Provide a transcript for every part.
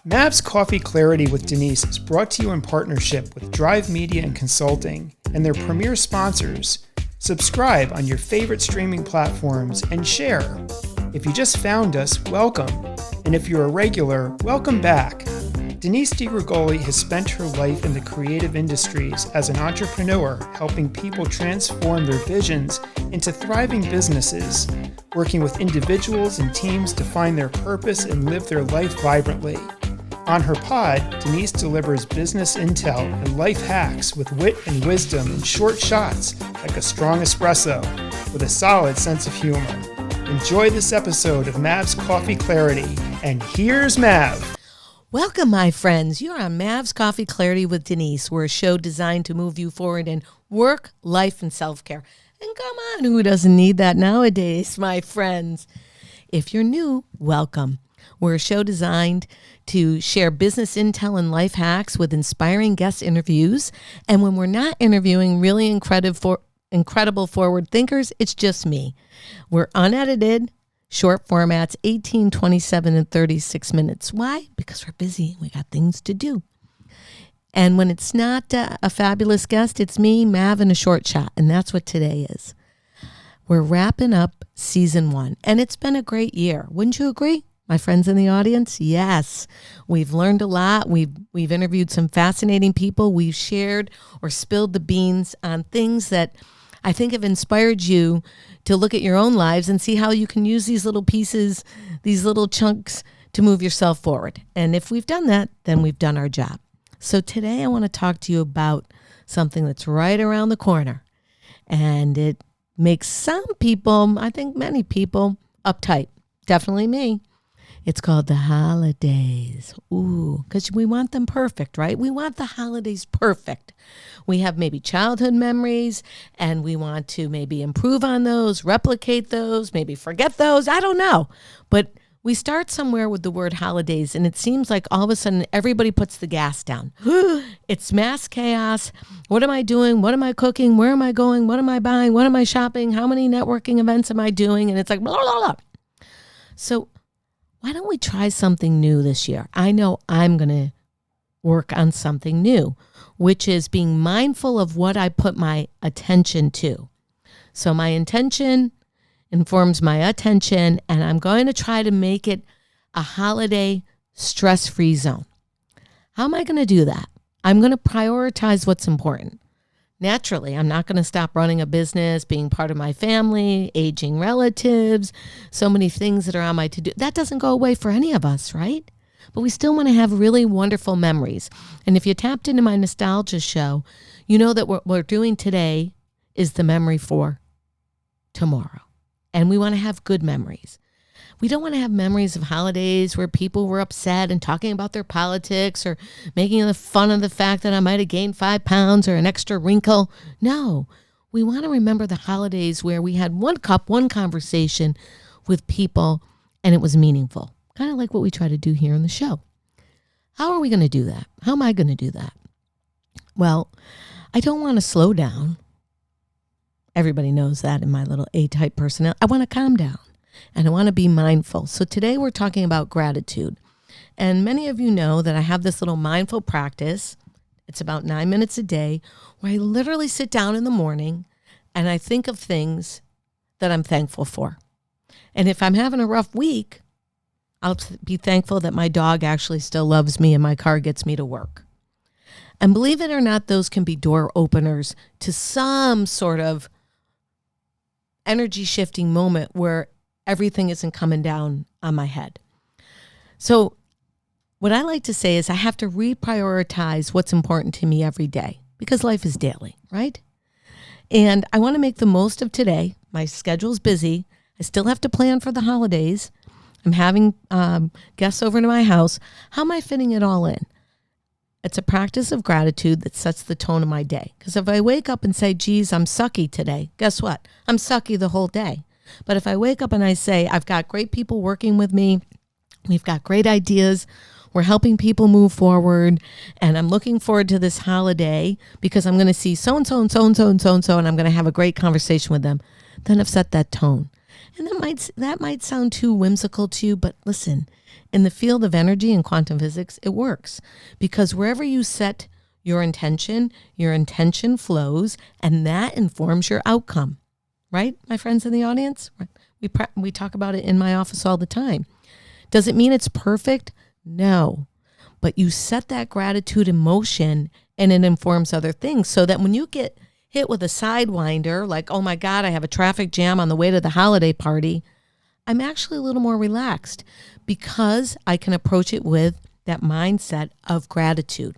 Mav's Coffee Clarity with Denise is brought to you in partnership with Drive Media and Consulting and their premier sponsors. Subscribe on your favorite streaming platforms and share. If you just found us, welcome. And if you're a regular, welcome back. Denise DiGrigoli has spent her life in the creative industries as an entrepreneur, helping people transform their visions into thriving businesses, working with individuals and teams to find their purpose and live their life vibrantly. On her pod, Denise delivers business intel and life hacks with wit and wisdom in short shots like a strong espresso with a solid sense of humor. Enjoy this episode of Mav's Coffee Clarity, and here's Mav. Welcome, my friends. You're on Mav's Coffee Clarity with Denise. We're a show designed to move you forward in work, life, and self-care. And come on, who doesn't need that nowadays, my friends? If you're new, welcome. We're a show designed to share business intel and life hacks with inspiring guest interviews. And when we're not interviewing really incredible forward thinkers, it's just me. We're unedited, short formats, 18, 27, and 36 minutes. Why? Because we're busy. We got things to do. And when it's not a fabulous guest, it's me, Mav, and a short shot. And that's what today is. We're wrapping up season 1. And it's been a great year. Wouldn't you agree? My friends in the audience, yes. We've learned a lot. We've interviewed some fascinating people. We've shared or spilled the beans on things that I think have inspired you to look at your own lives and see how you can use these little pieces, these little chunks to move yourself forward. And if we've done that, then we've done our job. So today I want to talk to you about something that's right around the corner. And it makes some people, I think many people, uptight. Definitely me. It's called the holidays. Ooh, because we want them perfect, right? We want the holidays perfect. We have maybe childhood memories, and we want to maybe improve on those, replicate those, maybe forget those. I don't know. But we start somewhere with the word holidays, and it seems like all of a sudden everybody puts the gas down. It's mass chaos. What am I doing? What am I cooking? Where am I going? What am I buying? What am I shopping? How many networking events am I doing? And it's like, blah, blah, blah. So why don't we try something new this year? I know I'm going to work on something new, which is being mindful of what I put my attention to. So my intention informs my attention, and I'm going to try to make it a holiday stress-free zone. How am I going to do that? I'm going to prioritize what's important. Naturally, I'm not going to stop running a business, being part of my family, aging relatives, so many things that are on my to-do. That doesn't go away for any of us, right? But we still want to have really wonderful memories. And if you tapped into my nostalgia show, you know that what we're doing today is the memory for tomorrow. And we want to have good memories. We don't want to have memories of holidays where people were upset and talking about their politics or making fun of the fact that I might have gained 5 pounds or an extra wrinkle. No, we want to remember the holidays where we had one cup, one conversation with people, and it was meaningful. Kind of like what we try to do here in the show. How are we going to do that? How am I going to do that? Well, I don't want to slow down. Everybody knows that in my little A-type personality. I want to calm down. And I want to be mindful. So today we're talking about gratitude. And many of you know that I have this little mindful practice. It's about 9 minutes a day where I literally sit down in the morning and I think of things that I'm thankful for. And if I'm having a rough week, I'll be thankful that my dog actually still loves me and my car gets me to work. And believe it or not, those can be door openers to some sort of energy shifting moment where everything isn't coming down on my head. So what I like to say is I have to reprioritize what's important to me every day because life is daily, right? And I want to make the most of today. My schedule's busy. I still have to plan for the holidays. I'm having guests over to my house. How am I fitting it all in? It's a practice of gratitude that sets the tone of my day. Because if I wake up and say, geez, I'm sucky today, guess what? I'm sucky the whole day. But if I wake up and I say, I've got great people working with me, we've got great ideas, we're helping people move forward, and I'm looking forward to this holiday because I'm going to see so-and-so and so-and-so and so-and-so, and I'm going to have a great conversation with them, then I've set that tone. And that might sound too whimsical to you, but listen, in the field of energy and quantum physics, it works because wherever you set your intention flows, and that informs your outcome. Right, my friends in the audience? We talk about it in my office all the time. Does it mean it's perfect? No. But you set that gratitude in motion and it informs other things so that when you get hit with a sidewinder, like, oh my God, I have a traffic jam on the way to the holiday party, I'm actually a little more relaxed because I can approach it with that mindset of gratitude.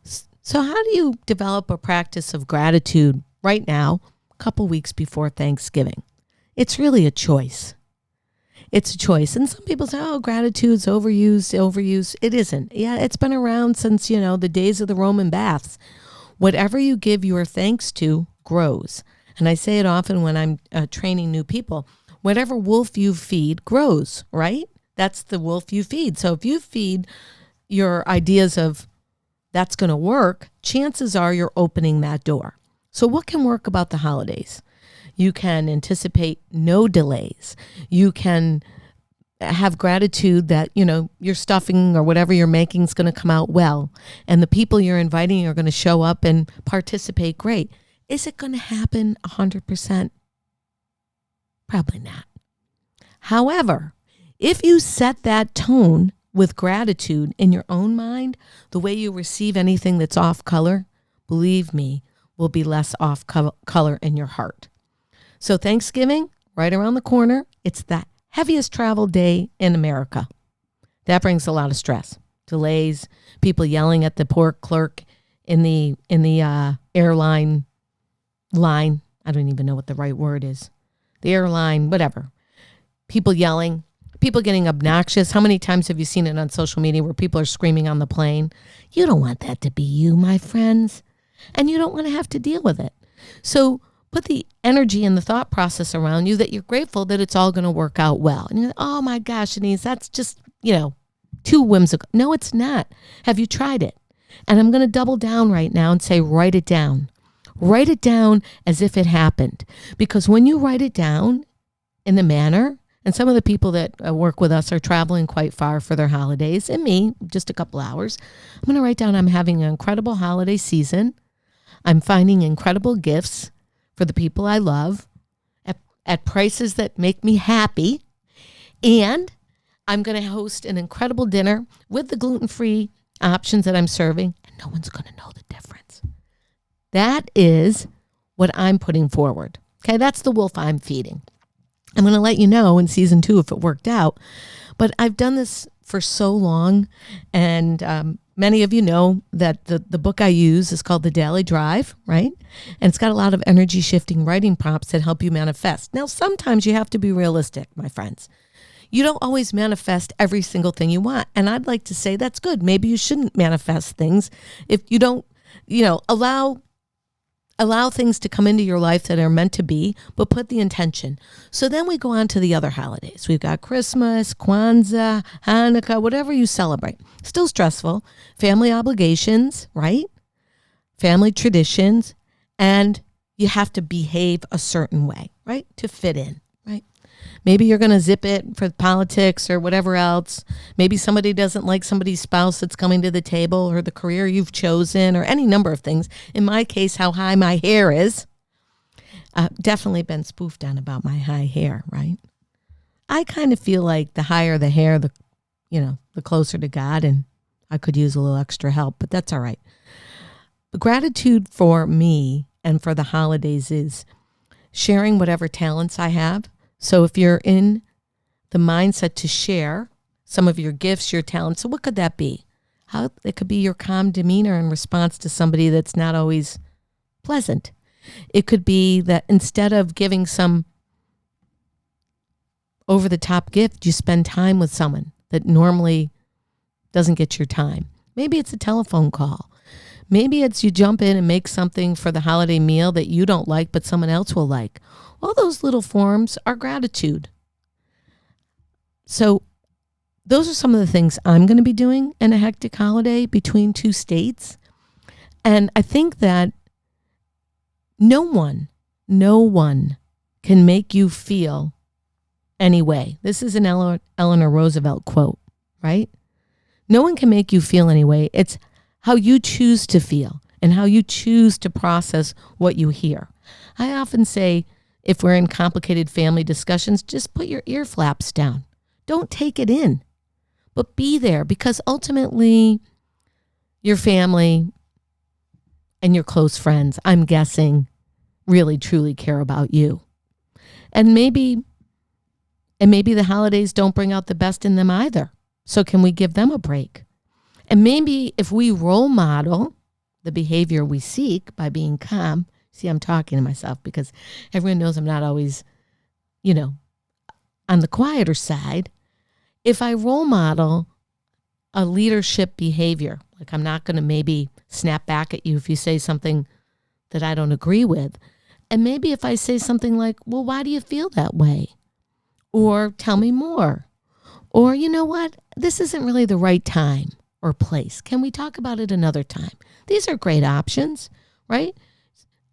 So how do you develop a practice of gratitude right now, a couple weeks before Thanksgiving? It's really a choice. It's a choice. And some people say, oh, gratitude's overused. It isn't. Yeah, it's been around since, the days of the Roman baths. Whatever you give your thanks to grows. And I say it often when I'm training new people. Whatever wolf you feed grows, right? That's the wolf you feed. So if you feed your ideas of that's going to work, chances are you're opening that door. So what can work about the holidays? You can anticipate no delays. You can have gratitude that, your stuffing or whatever you're making is going to come out well. And the people you're inviting are going to show up and participate great. Is it going to happen 100%? Probably not. However, if you set that tone with gratitude in your own mind, the way you receive anything that's off color, believe me, will be less off color in your heart. So Thanksgiving, right around the corner, it's the heaviest travel day in America. That brings a lot of stress, delays, people yelling at the poor clerk in the airline line. I don't even know what the right word is. The airline, whatever. People yelling, people getting obnoxious. How many times have you seen it on social media where people are screaming on the plane? You don't want that to be you, my friends. And you don't want to have to deal with it. So put the energy and the thought process around you that you're grateful that it's all going to work out well. And you're like, oh my gosh, Denise, that's just, too whimsical. No, it's not. Have you tried it? And I'm going to double down right now and say, write it down. Write it down as if it happened. Because when you write it down in the manner, and some of the people that work with us are traveling quite far for their holidays, and me, just a couple hours, I'm going to write down I'm having an incredible holiday season. I'm finding incredible gifts for the people I love at prices that make me happy. And I'm going to host an incredible dinner with the gluten-free options that I'm serving, and no one's going to know the difference. That is what I'm putting forward. Okay, that's the wolf I'm feeding. I'm going to let you know in season 2 if it worked out. But I've done this for so long, and many of you know that the book I use is called The Daily Drive, right? And it's got a lot of energy shifting writing prompts that help you manifest. Now, sometimes you have to be realistic, my friends. You don't always manifest every single thing you want. And I'd like to say that's good. Maybe you shouldn't manifest things if you don't, allow things to come into your life that are meant to be, but put the intention. So then we go on to the other holidays. We've got Christmas, Kwanzaa, Hanukkah, whatever you celebrate. Still stressful. Family obligations, right? Family traditions. And you have to behave a certain way, right? To fit in, right? Maybe you're going to zip it for politics or whatever else. Maybe somebody doesn't like somebody's spouse that's coming to the table or the career you've chosen or any number of things. In my case, how high my hair is. Definitely been spoofed on about my high hair, right? I kind of feel like the higher the hair, the closer to God, and I could use a little extra help, but that's all right. But gratitude for me and for the holidays is sharing whatever talents I have. So if you're in the mindset to share some of your gifts, your talents, so what could that be? It could be your calm demeanor in response to somebody that's not always pleasant. It could be that instead of giving some over-the-top gift, you spend time with someone that normally doesn't get your time. Maybe it's a telephone call. Maybe it's you jump in and make something for the holiday meal that you don't like, but someone else will like. All those little forms are gratitude. So those are some of the things I'm going to be doing in a hectic holiday between 2 states. And I think that no one can make you feel anyway. This is an Eleanor Roosevelt quote, right? No one can make you feel anyway. It's how you choose to feel and how you choose to process what you hear. I often say, if we're in complicated family discussions, just put your ear flaps down. Don't take it in, but be there, because ultimately your family and your close friends, I'm guessing, really truly care about you. And maybe the holidays don't bring out the best in them either. So can we give them a break? And maybe if we role model the behavior we seek by being calm. See, I'm talking to myself because everyone knows I'm not always, on the quieter side. If I role model a leadership behavior, like I'm not going to maybe snap back at you if you say something that I don't agree with. And maybe if I say something like, well, why do you feel that way? Or tell me more. Or, you know what? This isn't really the right time or place. Can we talk about it another time? These are great options, right?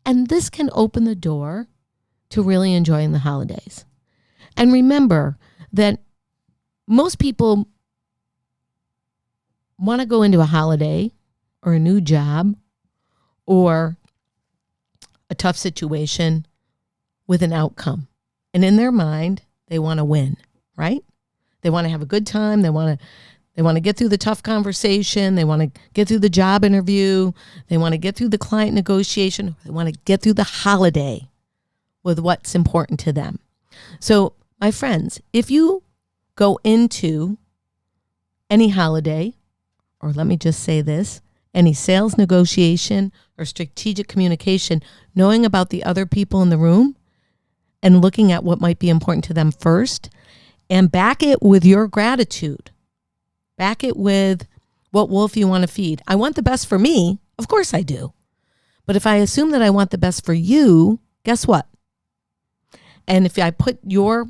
And this can open the door to really enjoying the holidays. And remember that most people want to go into a holiday or a new job or a tough situation with an outcome. And in their mind, they want to win, right? They want to have a good time. They want to get through the tough conversation. They want to get through the job interview. They want to get through the client negotiation. They want to get through the holiday with what's important to them. So, my friends, if you go into any holiday, or let me just say this, any sales negotiation or strategic communication, knowing about the other people in the room and looking at what might be important to them first, and back it with your gratitude. Back it with what wolf you want to feed. I want the best for me. Of course I do. But if I assume that I want the best for you, guess what? And if I put your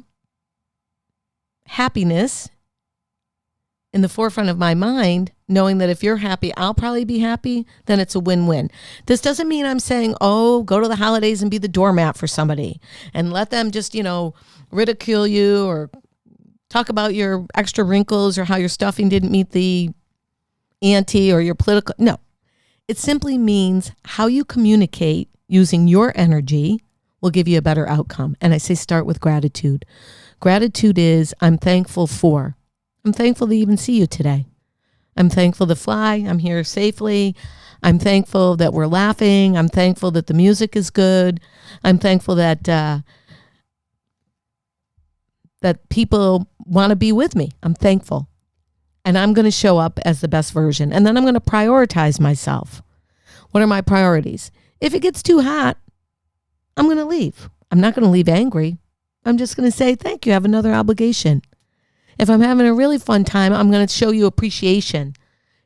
happiness in the forefront of my mind, knowing that if you're happy, I'll probably be happy, then it's a win-win. This doesn't mean I'm saying, oh, go to the holidays and be the doormat for somebody and let them just, ridicule you or talk about your extra wrinkles or how your stuffing didn't meet the ante or your political. No, it simply means how you communicate using your energy will give you a better outcome. And I say start with gratitude. Gratitude is I'm thankful for. I'm thankful to even see you today. I'm thankful to fly. I'm here safely. I'm thankful that we're laughing. I'm thankful that the music is good. I'm thankful that that people want to be with me. I'm thankful. And I'm going to show up as the best version. And then I'm going to prioritize myself. What are my priorities? If it gets too hot, I'm going to leave. I'm not going to leave angry. I'm just going to say, thank you. I have another obligation. If I'm having a really fun time, I'm going to show you appreciation.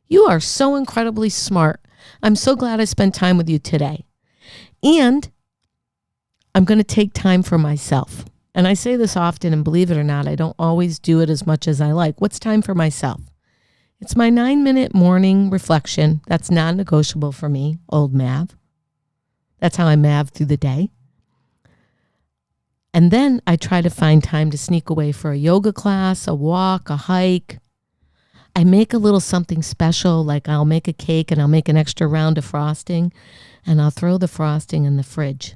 You are so incredibly smart. I'm so glad I spent time with you today. And I'm going to take time for myself. And I say this often, and believe it or not, I don't always do it as much as I like. What's time for myself? It's my 9-minute morning reflection. That's non-negotiable for me, old Mav. That's how I Mav through the day. And then I try to find time to sneak away for a yoga class, a walk, a hike. I make a little something special, like I'll make a cake and I'll make an extra round of frosting and I'll throw the frosting in the fridge.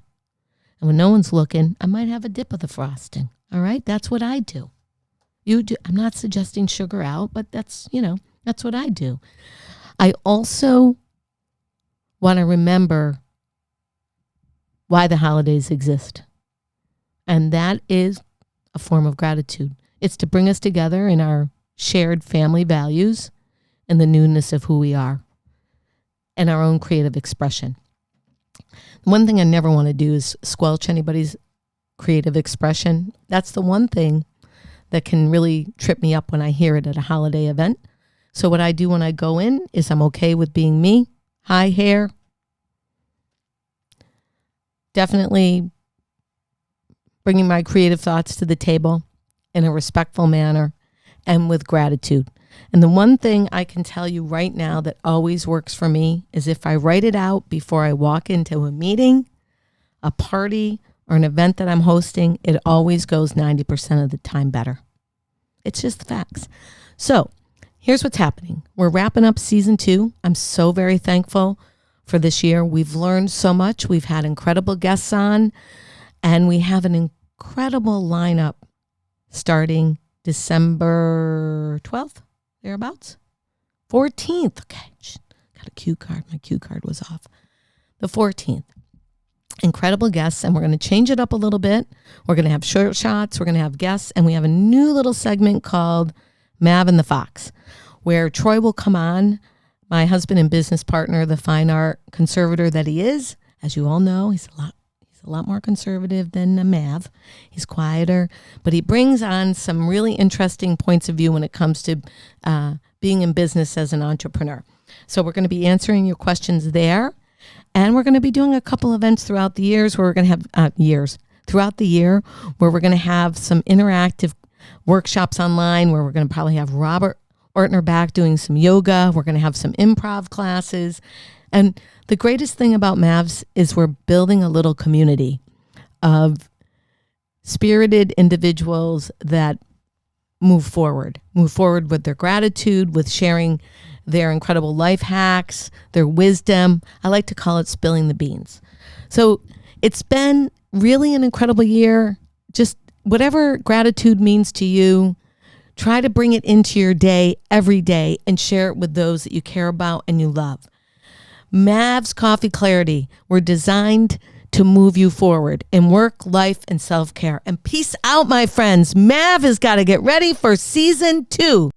And when no one's looking, I might have a dip of the frosting. All right? That's what I do. You do. I'm not suggesting sugar out, but that's what I do. I also want to remember why the holidays exist. And that is a form of gratitude. It's to bring us together in our shared family values and the newness of who we are and our own creative expression. One thing I never want to do is squelch anybody's creative expression. That's the one thing that can really trip me up when I hear it at a holiday event. So what I do when I go in is I'm okay with being me. High hair. Definitely bringing my creative thoughts to the table in a respectful manner and with gratitude. And the one thing I can tell you right now that always works for me is if I write it out before I walk into a meeting, a party, or an event that I'm hosting, it always goes 90% of the time better. It's just the facts. So here's what's happening. We're wrapping up season 2. I'm so very thankful for this year. We've learned so much. We've had incredible guests on, and we have an incredible lineup starting December 12th, thereabouts. 14th. Okay. Got a cue card. My cue card was off. The 14th. Incredible guests, and we're going to change it up a little bit. We're going to have short shots. We're going to have guests, and we have a new little segment called Mav and the Fox, where Troy will come on, my husband and business partner, the fine art conservator that he is. As you all know, he's a lot more conservative than Mav. He's quieter, but he brings on some really interesting points of view when it comes to being in business as an entrepreneur. So we're going to be answering your questions there, and we're going to be doing a couple events throughout the years where we're going to have throughout the year where we're going to have some interactive workshops online where we're going to probably have Robert Ortner back doing some yoga. We're going to have some improv classes. And the greatest thing about Mavs is we're building a little community of spirited individuals that move forward with their gratitude, with sharing their incredible life hacks, their wisdom. I like to call it spilling the beans. So it's been really an incredible year. Just whatever gratitude means to you, try to bring it into your day every day and share it with those that you care about and you love. Mav's Coffee Clarity were designed to move you forward in work, life, and self-care. And peace out, my friends. Mav has got to get ready for season 2.